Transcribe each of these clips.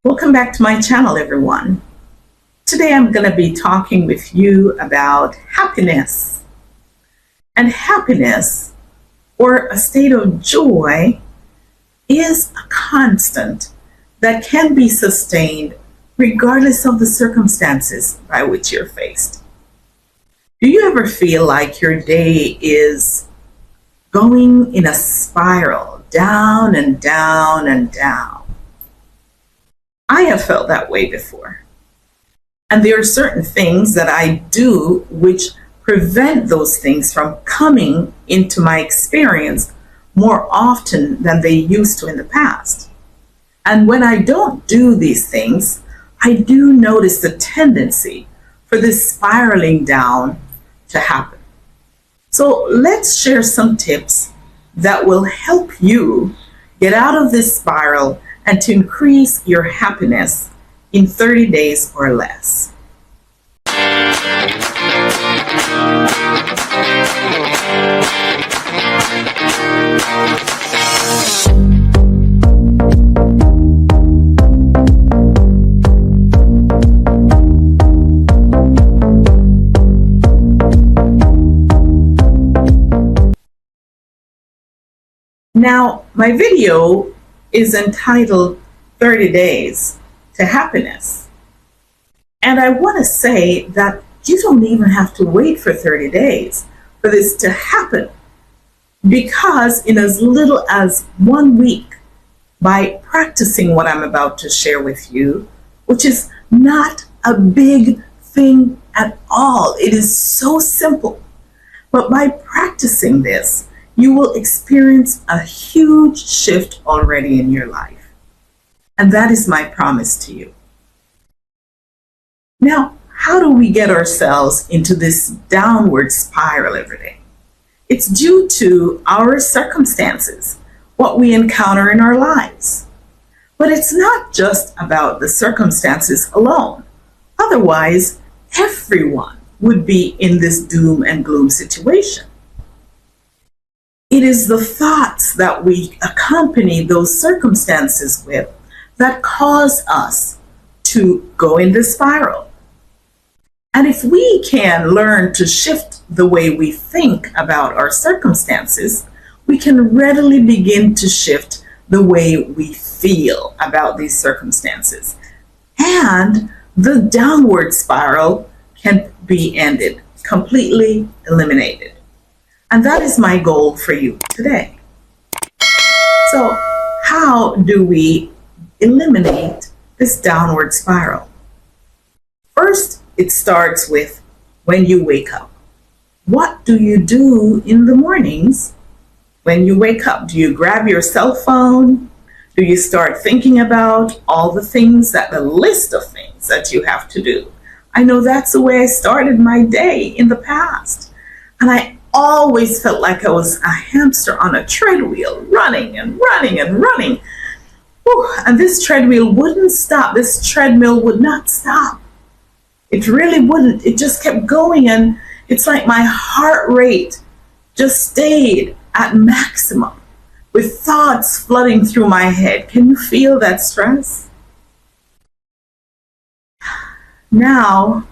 Welcome back to my channel, everyone. Today I'm going to be talking with you about happiness. And happiness, or a state of joy, is a constant that can be sustained regardless of the circumstances by which you're faced. Do you ever feel like your day is going in a spiral, down and down and down? I have felt that way before. And there are certain things that I do which prevent those things from coming into my experience more often than they used to in the past. And when I don't do these things, I do notice the tendency for this spiraling down to happen. So let's share some tips that will help you get out of this spiral and to increase your happiness in 30 days or less. Now, my video is entitled 30 Days to Happiness. And I want to say that you don't even have to wait for 30 days for this to happen, because in as little as 1 week, by practicing what I'm about to share with you, which is not a big thing at all, it is so simple. But by practicing this, you will experience a huge shift already in your life. And that is my promise to you. Now, how do we get ourselves into this downward spiral every day? It's due to our circumstances, what we encounter in our lives. But it's not just about the circumstances alone. Otherwise, everyone would be in this doom and gloom situation. It is the thoughts that we accompany those circumstances with that cause us to go in this spiral. And if we can learn to shift the way we think about our circumstances, we can readily begin to shift the way we feel about these circumstances. And the downward spiral can be ended, completely eliminated. And that is my goal for you today. So, how do we eliminate this downward spiral? First, it starts with when you wake up. What do you do in the mornings when you wake up? Do you grab your cell phone? Do you start thinking about all the things, the list of things that you have to do? I know that's the way I started my day in the past. And I always felt like I was a hamster on a treadmill, running and running and running. Whew, and this treadmill wouldn't stop. This treadmill would not stop. It really wouldn't. It just kept going, and it's like my heart rate just stayed at maximum with thoughts flooding through my head. Can you feel that stress? Now,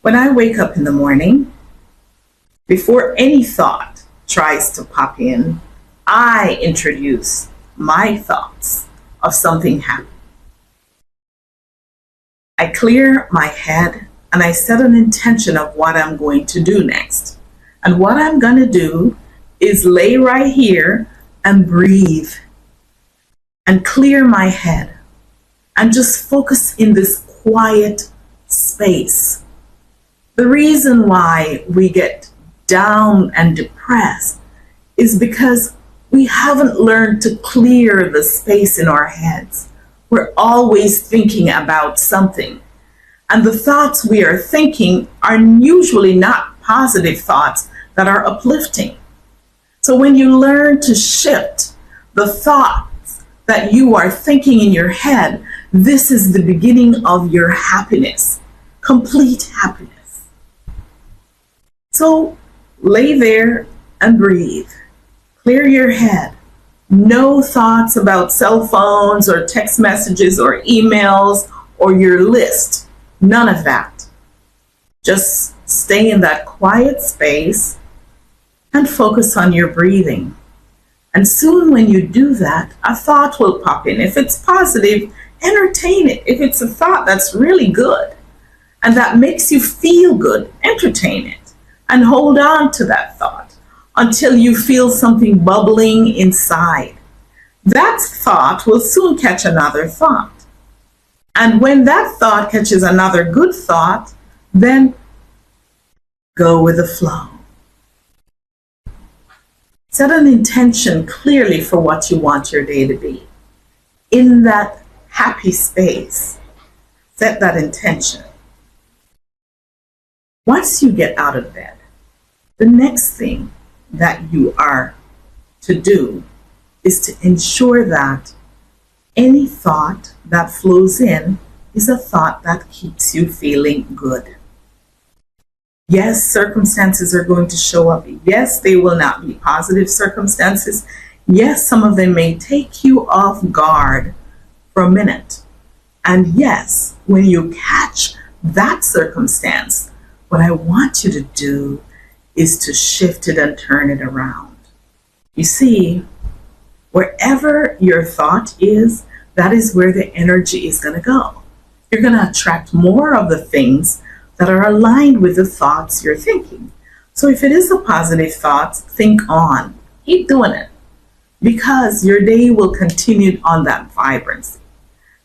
when I wake up in the morning, before any thought tries to pop in, I introduce my thoughts of something happy. I clear my head and I set an intention of what I'm going to do next. And what I'm going to do is lay right here and breathe and clear my head and just focus in this quiet space. The reason why we get down and depressed is because we haven't learned to clear the space in our heads. We're always thinking about something. And the thoughts we are thinking are usually not positive thoughts that are uplifting. So when you learn to shift the thoughts that you are thinking in your head, this is the beginning of your happiness, complete happiness. So lay there and breathe. Clear your head. No thoughts about cell phones or text messages or emails or your list. None of that. Just stay in that quiet space and focus on your breathing. And soon, when you do that, a thought will pop in. If it's positive, entertain it. If it's a thought that's really good and that makes you feel good, entertain it and hold on to that thought until you feel something bubbling inside. That thought will soon catch another thought. And when that thought catches another good thought, then go with the flow. Set an intention clearly for what you want your day to be. In that happy space, set that intention. Once you get out of bed, the next thing that you are to do is to ensure that any thought that flows in is a thought that keeps you feeling good. Yes, circumstances are going to show up. Yes, they will not be positive circumstances. Yes, some of them may take you off guard for a minute. And yes, when you catch that circumstance, what I want you to do is to shift it and turn it around. You see, wherever your thought is, that is where the energy is going to go. You're going to attract more of the things that are aligned with the thoughts you're thinking. So if it is a positive thought, think on. Keep doing it because your day will continue on that vibrancy.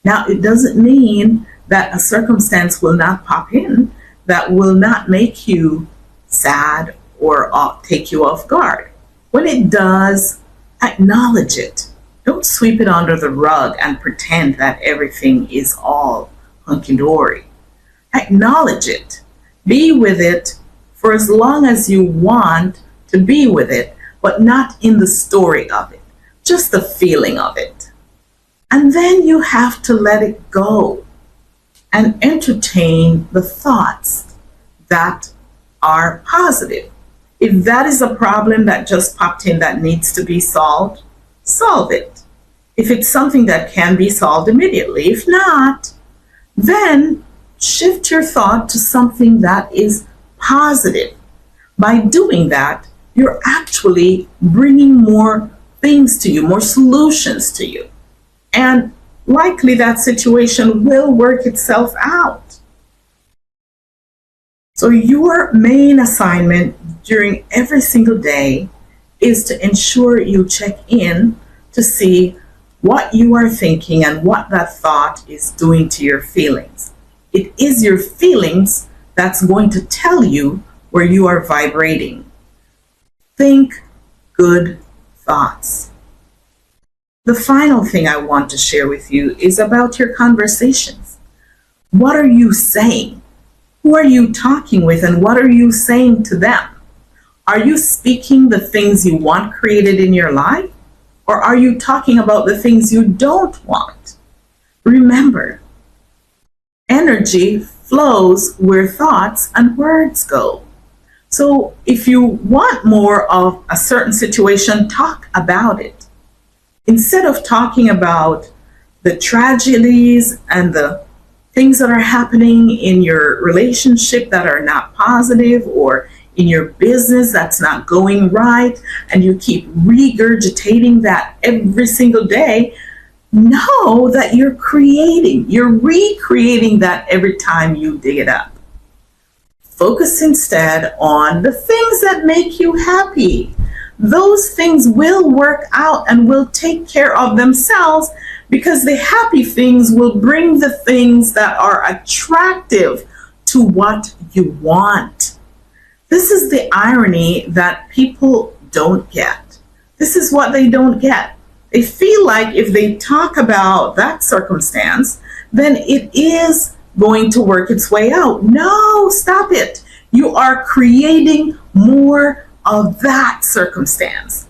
Now, it doesn't mean that a circumstance will not pop in that will not make you sad or take you off guard. When it does, acknowledge it. Don't sweep it under the rug and pretend that everything is all hunky-dory. Acknowledge it. Be with it for as long as you want to be with it, but not in the story of it, just the feeling of it. And then you have to let it go and entertain the thoughts that are positive. If that is a problem that just popped in that needs to be solved, solve it. If it's something that can be solved immediately, if not, then shift your thought to something that is positive. By doing that, you're actually bringing more things to you, more solutions to you. And likely that situation will work itself out. So your main assignment during every single day is to ensure you check in to see what you are thinking and what that thought is doing to your feelings. It is your feelings that's going to tell you where you are vibrating. Think good thoughts. The final thing I want to share with you is about your conversations. What are you saying? Who are you talking with and what are you saying to them? Are you speaking the things you want created in your life? Or are you talking about the things you don't want? Remember, energy flows where thoughts and words go. So if you want more of a certain situation, talk about it. Instead of talking about the tragedies and the things that are happening in your relationship that are not positive or in your business that's not going right, and you keep regurgitating that every single day, know that you're recreating that every time you dig it up. Focus instead on the things that make you happy. Those things will work out and will take care of themselves because the happy things will bring the things that are attractive to what you want. This is the irony that people don't get. This is what they don't get. They feel like if they talk about that circumstance, then it is going to work its way out. No, stop it. You are creating more of that circumstance.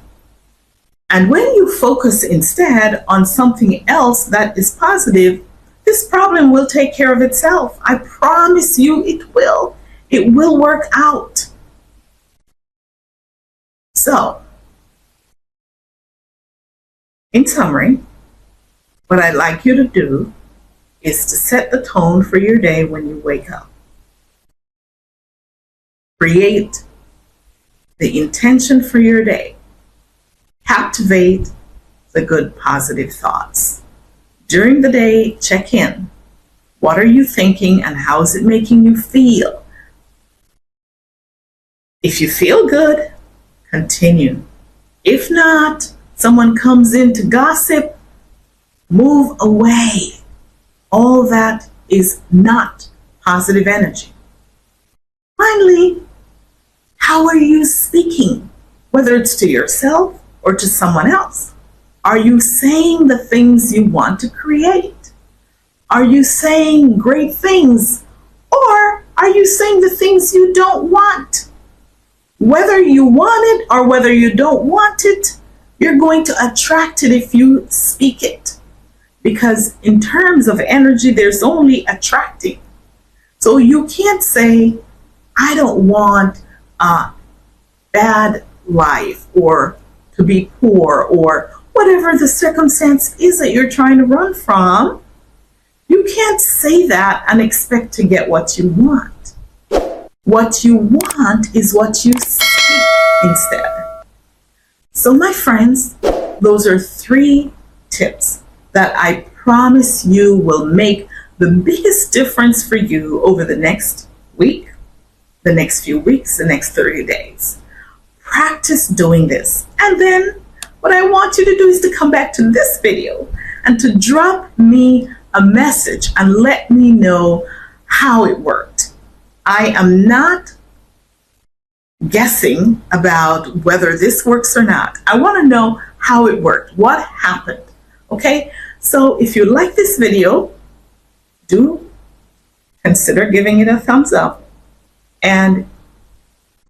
And when you focus instead on something else that is positive, this problem will take care of itself. I promise you it will. It will work out. So, In summary, what I'd like you to do is to set the tone for your day when you wake up. Create the intention for your day. Captivate the good, positive thoughts. During the day, check in. What are you thinking and how is it making you feel? If you feel good, continue. If not, someone comes in to gossip, move away. All that is not positive energy. Finally, how are you speaking? Whether it's to yourself or to someone else. Are you saying the things you want to create? Are you saying great things? Or are you saying the things you don't want? Whether you want it or whether you don't want it, you're going to attract it if you speak it. Because in terms of energy, there's only attracting. So you can't say, I don't want a bad life or to be poor or whatever the circumstance is that you're trying to run from. You can't say that and expect to get what you want. What you want is what you speak instead. So my friends, those are 3 tips that I promise you will make the biggest difference for you over the next week, the next few weeks, the next 30 days. Practice doing this. And then what I want you to do is to come back to this video and to drop me a message and let me know how it worked. I am not guessing about whether this works or not. I want to know how it worked, what happened. Okay, so if you like this video, do consider giving it a thumbs up, and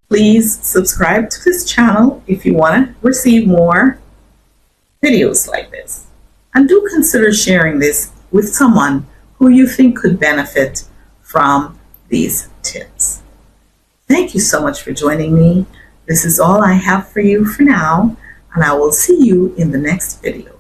please subscribe to this channel if you want to receive more videos like this. And do consider sharing this with someone who you think could benefit from these tips. Thank you so much for joining me. This is all I have for you for now, and I will see you in the next video.